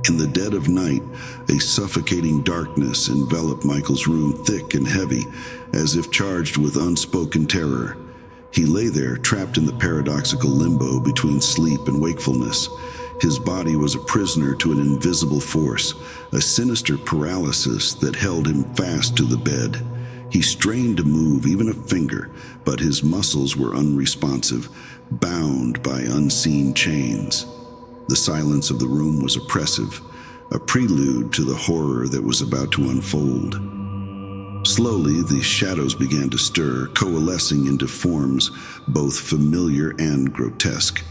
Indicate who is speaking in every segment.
Speaker 1: In the dead of night, a suffocating darkness enveloped Michael's room, thick and heavy, as if charged with unspoken terror. He lay there, trapped in the paradoxical limbo between sleep and wakefulness. His body was a prisoner to an invisible force, a sinister paralysis that held him fast to the bed. He strained to move even a finger, but his muscles were unresponsive, bound by unseen chains. The silence of the room was oppressive, a prelude to the horror that was about to unfold. Slowly, the shadows began to stir, coalescing into forms both familiar and grotesque.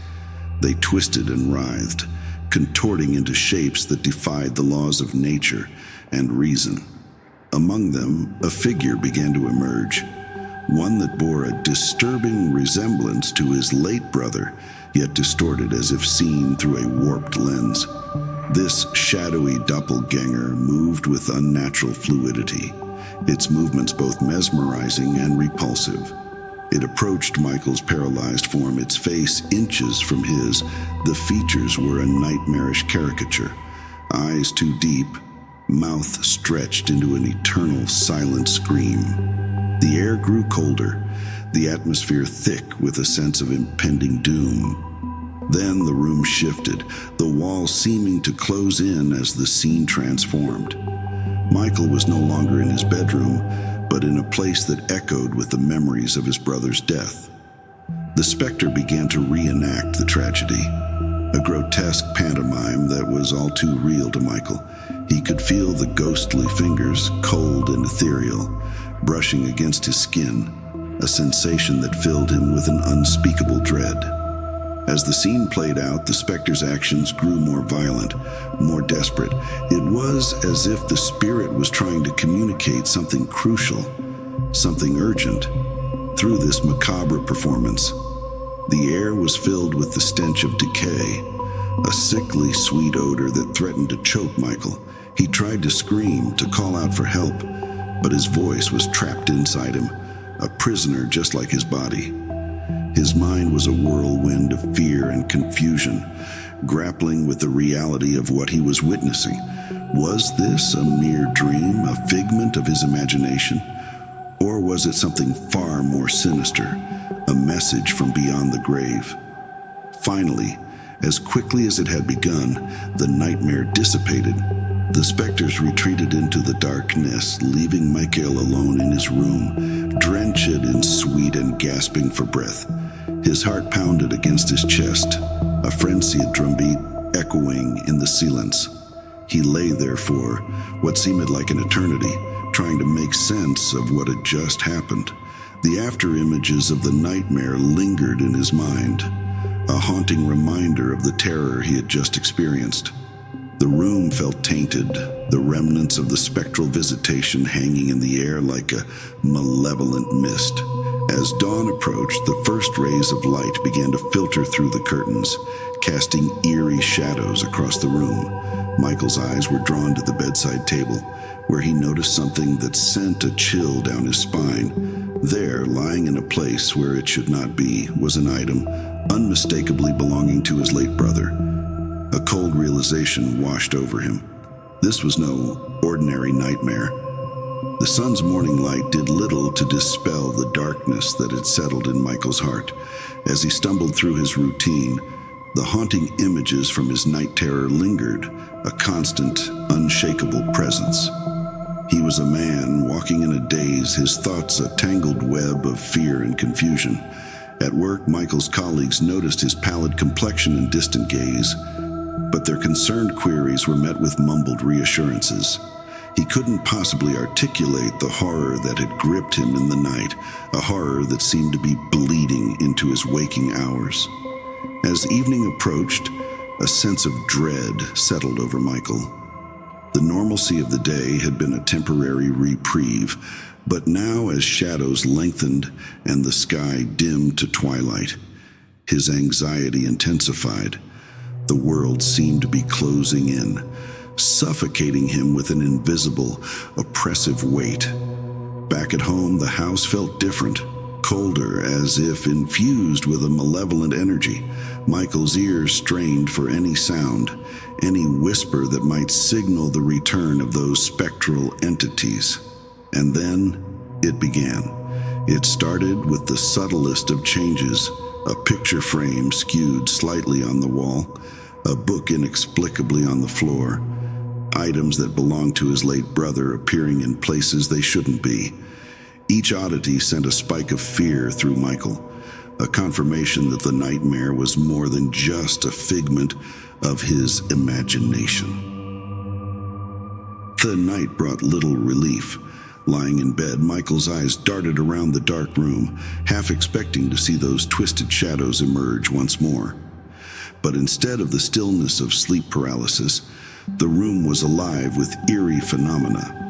Speaker 1: They twisted and writhed, contorting into shapes that defied the laws of nature and reason. Among them, a figure began to emerge, one that bore a disturbing resemblance to his late brother, yet distorted as if seen through a warped lens. This shadowy doppelganger moved with unnatural fluidity, its movements both mesmerizing and repulsive. It approached Michael's paralyzed form, its face inches from his. The features were a nightmarish caricature, eyes too deep, mouth stretched into an eternal silent scream. The air grew colder, the atmosphere thick with a sense of impending doom. Then the room shifted, the wall seeming to close in as the scene transformed. Michael was no longer in his bedroom, but in a place that echoed with the memories of his brother's death. The specter began to reenact the tragedy, a grotesque pantomime that was all too real to Michael. He could feel the ghostly fingers, cold and ethereal, brushing against his skin, a sensation that filled him with an unspeakable dread. As the scene played out, the specter's actions grew more violent, more desperate. It was as if the spirit was trying to communicate something crucial, something urgent, through this macabre performance. The air was filled with the stench of decay, a sickly, sweet odor that threatened to choke Michael. He tried to scream, to call out for help, but his voice was trapped inside him, a prisoner just like his body. His mind was a whirlwind of fear and confusion, grappling with the reality of what he was witnessing. Was this a mere dream, a figment of his imagination? Or was it something far more sinister, a message from beyond the grave? Finally, as quickly as it had begun, the nightmare dissipated. The specters retreated into the darkness, leaving Michael alone in his room, drenched in sweat and gasping for breath. His heart pounded against his chest, a frenzied drumbeat echoing in the silence. He lay there for what seemed like an eternity, trying to make sense of what had just happened. The after-images of the nightmare lingered in his mind, a haunting reminder of the terror he had just experienced. The room felt tainted, the remnants of the spectral visitation hanging in the air like a malevolent mist. As dawn approached, the first rays of light began to filter through the curtains, casting eerie shadows across the room. Michael's eyes were drawn to the bedside table, where he noticed something that sent a chill down his spine. There, lying in a place where it should not be, was an item unmistakably belonging to his late brother. A cold realization washed over him. This was no ordinary nightmare. The sun's morning light did little to dispel the darkness that had settled in Michael's heart. As he stumbled through his routine, the haunting images from his night terror lingered, a constant, unshakable presence. He was a man walking in a daze, his thoughts a tangled web of fear and confusion. At work, Michael's colleagues noticed his pallid complexion and distant gaze, but their concerned queries were met with mumbled reassurances. He couldn't possibly articulate the horror that had gripped him in the night, a horror that seemed to be bleeding into his waking hours. As evening approached, a sense of dread settled over Michael. The normalcy of the day had been a temporary reprieve, but now as shadows lengthened and the sky dimmed to twilight, his anxiety intensified. The world seemed to be closing in, suffocating him with an invisible, oppressive weight. Back at home, the house felt different, colder, as if infused with a malevolent energy. Michael's ears strained for any sound, any whisper that might signal the return of those spectral entities. And then it began. It started with the subtlest of changes, a picture frame skewed slightly on the wall, a book inexplicably on the floor, items that belonged to his late brother appearing in places they shouldn't be. Each oddity sent a spike of fear through Michael, a confirmation that the nightmare was more than just a figment of his imagination. The night brought little relief. Lying in bed, Michael's eyes darted around the dark room, half expecting to see those twisted shadows emerge once more. But instead of the stillness of sleep paralysis, the room was alive with eerie phenomena.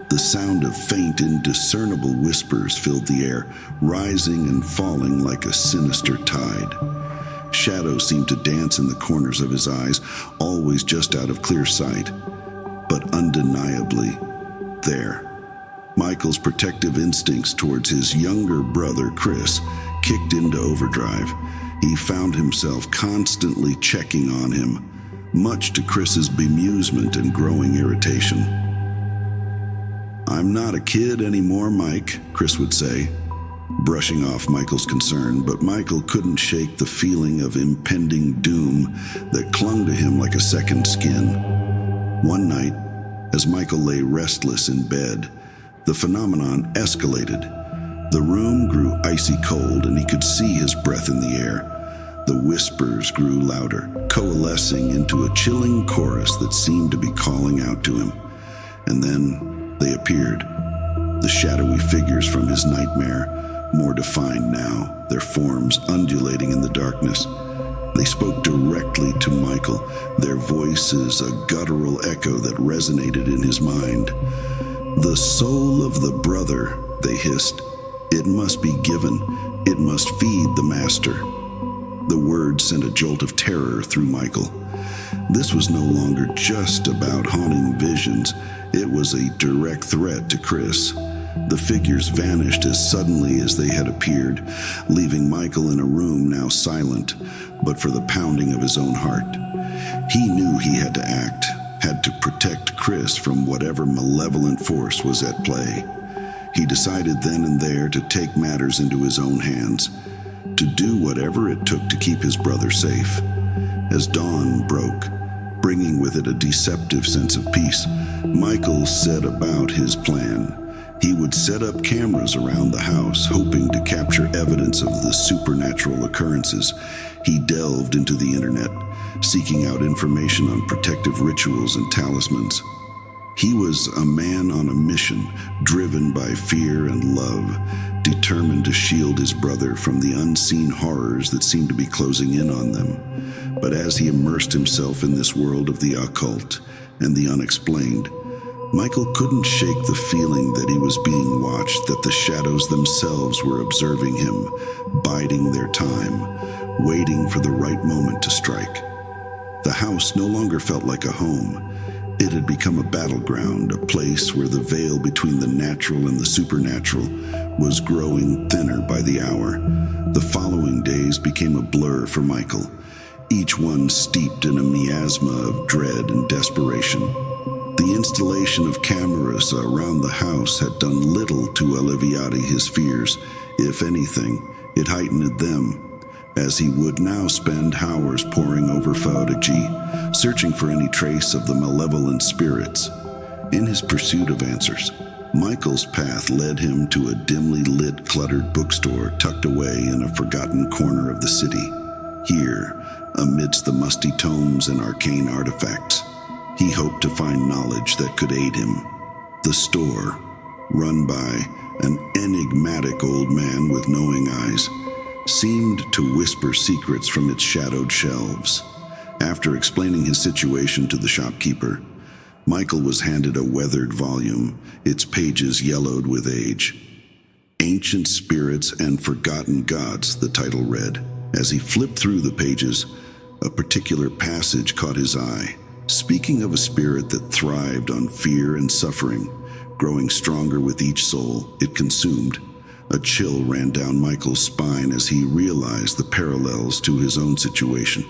Speaker 1: The sound of faint, indiscernible whispers filled the air, rising and falling like a sinister tide. Shadows seemed to dance in the corners of his eyes, always just out of clear sight, but undeniably there. Michael's protective instincts towards his younger brother, Chris, kicked into overdrive. He found himself constantly checking on him, much to Chris's bemusement and growing irritation. "I'm not a kid anymore, Mike," Chris would say, brushing off Michael's concern, but Michael couldn't shake the feeling of impending doom that clung to him like a second skin. One night, as Michael lay restless in bed, the phenomenon escalated. The room grew icy cold, and he could see his breath in the air. The whispers grew louder, coalescing into a chilling chorus that seemed to be calling out to him. And then they appeared, the shadowy figures from his nightmare, more defined now, their forms undulating in the darkness. They spoke directly to Michael, their voices a guttural echo that resonated in his mind. "The soul of the brother," they hissed. "It must be given. It must feed the master." The word sent a jolt of terror through Michael. This was no longer just about haunting visions. It was a direct threat to Chris. The figures vanished as suddenly as they had appeared, leaving Michael in a room now silent, but for the pounding of his own heart. He knew he had to act, had to protect Chris from whatever malevolent force was at play. He decided then and there to take matters into his own hands, to do whatever it took to keep his brother safe. As dawn broke, bringing with it a deceptive sense of peace, Michael set about his plan. He would set up cameras around the house, hoping to capture evidence of the supernatural occurrences. He delved into the internet, seeking out information on protective rituals and talismans. He was a man on a mission, driven by fear and love, determined to shield his brother from the unseen horrors that seemed to be closing in on them. But as he immersed himself in this world of the occult and the unexplained, Michael couldn't shake the feeling that he was being watched, that the shadows themselves were observing him, biding their time, waiting for the right moment to strike. The house no longer felt like a home. It had become a battleground, a place where the veil between the natural and the supernatural was growing thinner by the hour. The following days became a blur for Michael, each one steeped in a miasma of dread and desperation. The installation of cameras around the house had done little to alleviate his fears. If anything, it heightened them, as he would now spend hours poring over Faudaji, searching for any trace of the malevolent spirits. In his pursuit of answers, Michael's path led him to a dimly lit, cluttered bookstore tucked away in a forgotten corner of the city. Here, amidst the musty tomes and arcane artifacts, he hoped to find knowledge that could aid him. The store, run by an enigmatic old man with knowing eyes, seemed to whisper secrets from its shadowed shelves. After explaining his situation to the shopkeeper, Michael was handed a weathered volume, its pages yellowed with age. "Ancient Spirits and Forgotten Gods," the title read. As he flipped through the pages, a particular passage caught his eye, speaking of a spirit that thrived on fear and suffering, growing stronger with each soul it consumed. A chill ran down Michael's spine as he realized the parallels to his own situation.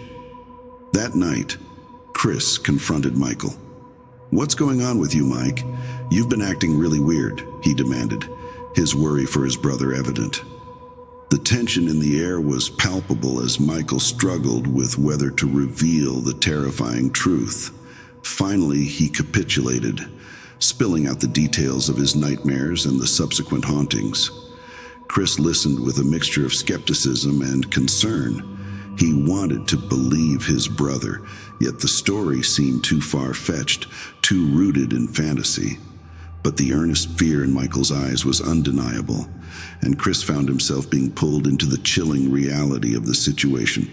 Speaker 1: That night, Chris confronted Michael. "What's going on with you, Mike? You've been acting really weird," he demanded, his worry for his brother evident. The tension in the air was palpable as Michael struggled with whether to reveal the terrifying truth. Finally, he capitulated, spilling out the details of his nightmares and the subsequent hauntings. Chris listened with a mixture of skepticism and concern. He wanted to believe his brother, yet the story seemed too far-fetched, too rooted in fantasy. But the earnest fear in Michael's eyes was undeniable, and Chris found himself being pulled into the chilling reality of the situation.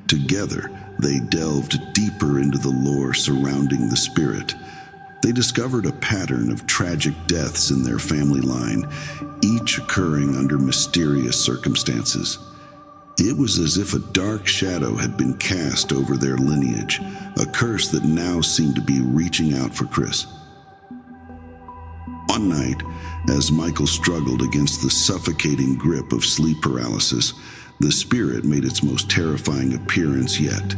Speaker 1: Together, they delved deeper into the lore surrounding the spirit. They discovered a pattern of tragic deaths in their family line, each occurring under mysterious circumstances. It was as if a dark shadow had been cast over their lineage, a curse that now seemed to be reaching out for Chris. One night, as Michael struggled against the suffocating grip of sleep paralysis, the spirit made its most terrifying appearance yet.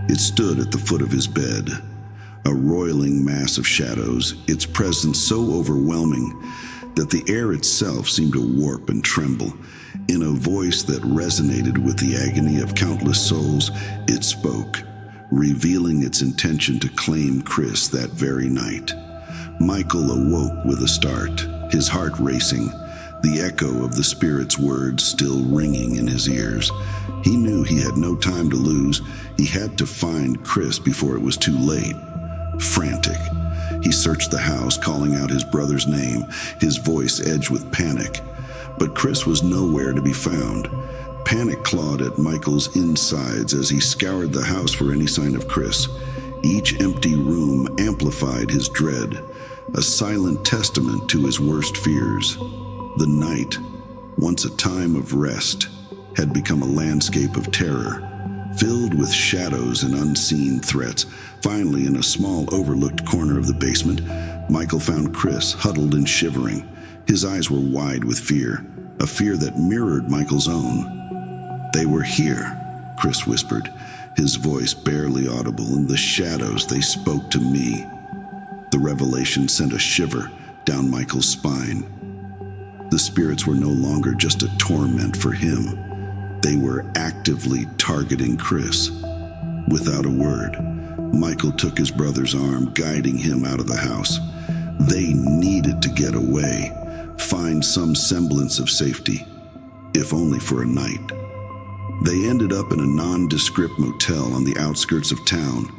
Speaker 1: It stood at the foot of his bed, a roiling mass of shadows, its presence so overwhelming that the air itself seemed to warp and tremble. In a voice that resonated with the agony of countless souls, it spoke, revealing its intention to claim Chris that very night. Michael awoke with a start, his heart racing, the echo of the spirit's words still ringing in his ears. He knew he had no time to lose. He had to find Chris before it was too late. Frantic, he searched the house, calling out his brother's name, his voice edged with panic. But Chris was nowhere to be found. Panic clawed at Michael's insides as he scoured the house for any sign of Chris. Each empty room amplified his dread, a silent testament to his worst fears. The night, once a time of rest, had become a landscape of terror, filled with shadows and unseen threats. Finally, in a small overlooked corner of the basement, Michael found Chris huddled and shivering. His eyes were wide with fear, a fear that mirrored Michael's own. "They were here," Chris whispered, his voice barely audible. "In the shadows, they spoke to me." The revelation sent a shiver down Michael's spine. The spirits were no longer just a torment for him. They were actively targeting Chris. Without a word, Michael took his brother's arm, guiding him out of the house. They needed to get away, find some semblance of safety, if only for a night. They ended up in a nondescript motel on the outskirts of town,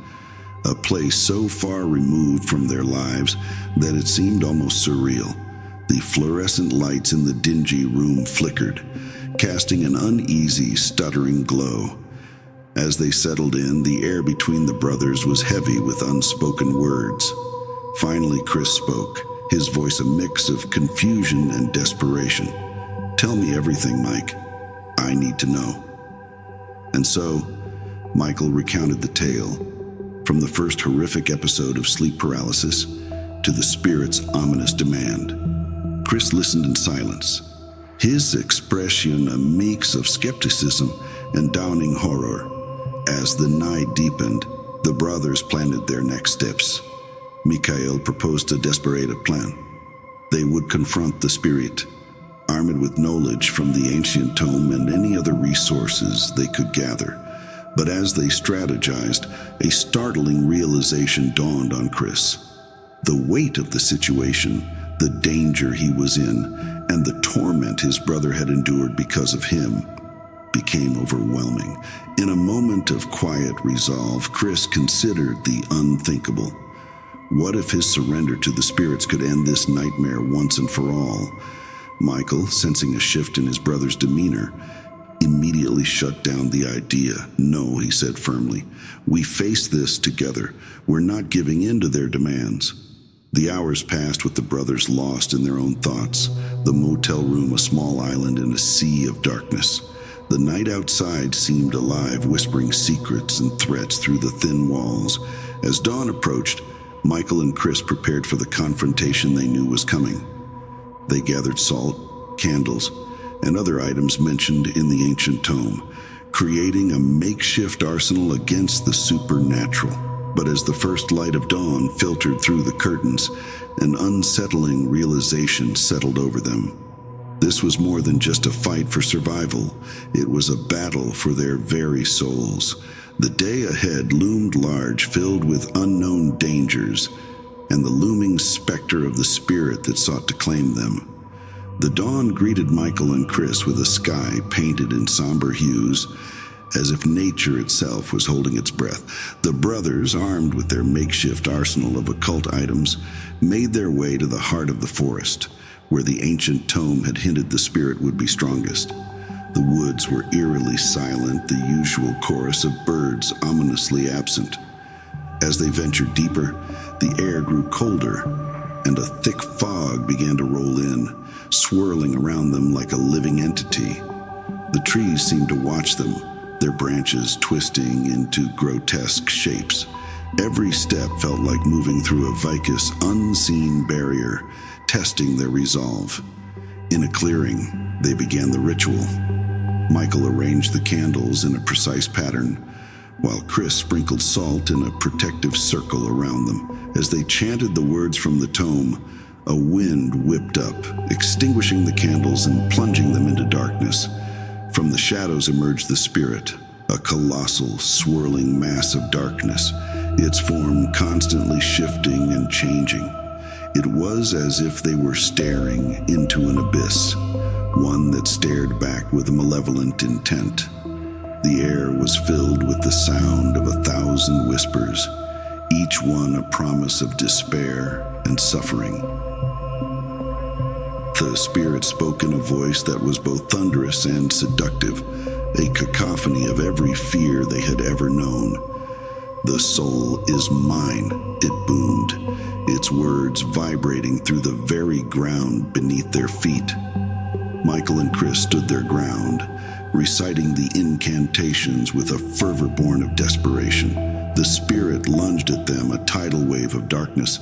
Speaker 1: a place so far removed from their lives that it seemed almost surreal. The fluorescent lights in the dingy room flickered, casting an uneasy, stuttering glow. As they settled in, the air between the brothers was heavy with unspoken words. Finally, Chris spoke, his voice a mix of confusion and desperation. "Tell me everything, Mike. I need to know." And so, Michael recounted the tale, from the first horrific episode of sleep paralysis to the spirit's ominous demand. Chris listened in silence, his expression a mix of skepticism and dawning horror. As the night deepened, the brothers planned their next steps. Mikhail proposed a desperate plan. They would confront the spirit, armed with knowledge from the ancient tome and any other resources they could gather. But as they strategized, a startling realization dawned on Chris. The weight of the situation, the danger he was in, and the torment his brother had endured because of him became overwhelming. In a moment of quiet resolve, Chris considered the unthinkable. What if his surrender to the spirits could end this nightmare once and for all? Michael, sensing a shift in his brother's demeanor, immediately shut down the idea. "No," he said firmly. "We face this together. We're not giving in to their demands." The hours passed with the brothers lost in their own thoughts, the motel room a small island in a sea of darkness. The night outside seemed alive, whispering secrets and threats through the thin walls. As dawn approached, Michael and Chris prepared for the confrontation they knew was coming. They gathered salt, candles, and other items mentioned in the ancient tome, creating a makeshift arsenal against the supernatural. But as the first light of dawn filtered through the curtains, an unsettling realization settled over them. This was more than just a fight for survival. It was a battle for their very souls. The day ahead loomed large, filled with unknown dangers, and the looming specter of the spirit that sought to claim them. The dawn greeted Michael and Chris with a sky painted in somber hues, as if nature itself was holding its breath. The brothers, armed with their makeshift arsenal of occult items, made their way to the heart of the forest, where the ancient tome had hinted the spirit would be strongest. The woods were eerily silent, the usual chorus of birds ominously absent. As they ventured deeper, the air grew colder, and a thick fog began to roll in, swirling around them like a living entity. The trees seemed to watch them, their branches twisting into grotesque shapes. Every step felt like moving through a vicus, unseen barrier, testing their resolve. In a clearing, they began the ritual. Michael arranged the candles in a precise pattern, while Chris sprinkled salt in a protective circle around them. As they chanted the words from the tome, a wind whipped up, extinguishing the candles and plunging them into darkness. From the shadows emerged the spirit, a colossal, swirling mass of darkness, its form constantly shifting and changing. It was as if they were staring into an abyss, one that stared back with malevolent intent. The air was filled with the sound of 1,000 whispers, each one a promise of despair and suffering. The spirit spoke in a voice that was both thunderous and seductive, a cacophony of every fear they had ever known. "The soul is mine," it boomed, its words vibrating through the very ground beneath their feet. Michael and Chris stood their ground, reciting the incantations with a fervor born of desperation. The spirit lunged at them, a tidal wave of darkness,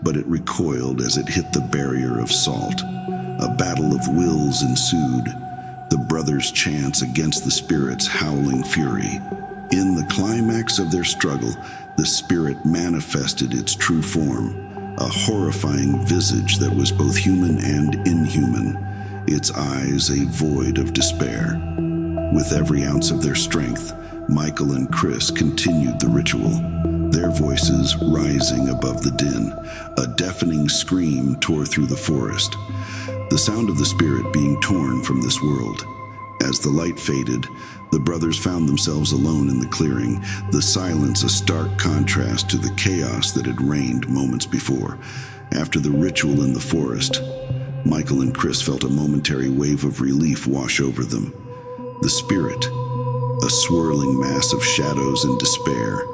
Speaker 1: but it recoiled as it hit the barrier of salt. A battle of wills ensued, the brothers' chants against the spirit's howling fury. In the climax of their struggle, the spirit manifested its true form, a horrifying visage that was both human and inhuman, its eyes a void of despair. With every ounce of their strength, Michael and Chris continued the ritual, their voices rising above the din. A deafening scream tore through the forest, the sound of the spirit being torn from this world. As the light faded, the brothers found themselves alone in the clearing, the silence a stark contrast to the chaos that had reigned moments before. After the ritual in the forest, Michael and Chris felt a momentary wave of relief wash over them. The spirit, a swirling mass of shadows and despair,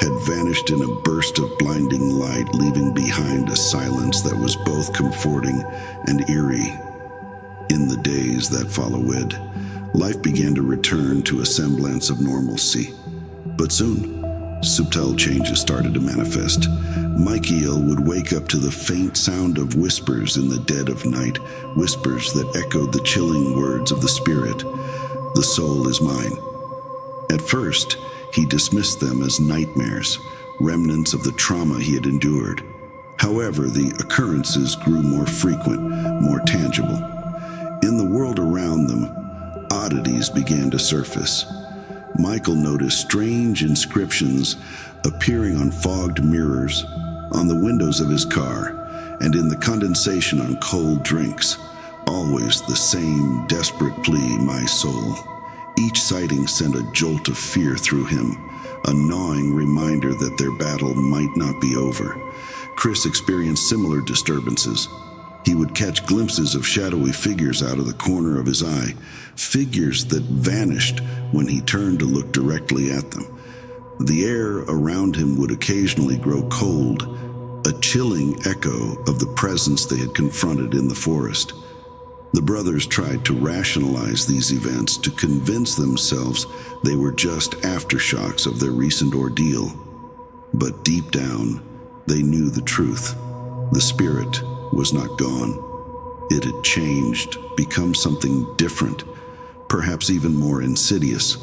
Speaker 1: had vanished in a burst of blinding light, leaving behind a silence that was both comforting and eerie. In the days that followed, life began to return to a semblance of normalcy. But soon, subtle changes started to manifest. Michael would wake up to the faint sound of whispers in the dead of night, whispers that echoed the chilling words of the spirit. "The soul is mine." At first, he dismissed them as nightmares, remnants of the trauma he had endured. However, the occurrences grew more frequent, more tangible. In the world around them, oddities began to surface. Michael noticed strange inscriptions appearing on fogged mirrors, on the windows of his car, and in the condensation on cold drinks. Always the same desperate plea, "My soul." Each sighting sent a jolt of fear through him, a gnawing reminder that their battle might not be over. Chris experienced similar disturbances. He would catch glimpses of shadowy figures out of the corner of his eye, figures that vanished when he turned to look directly at them. The air around him would occasionally grow cold, a chilling echo of the presence they had confronted in the forest. The brothers tried to rationalize these events, to convince themselves they were just aftershocks of their recent ordeal. But deep down, they knew the truth. The spirit was not gone. It had changed, become something different, perhaps even more insidious.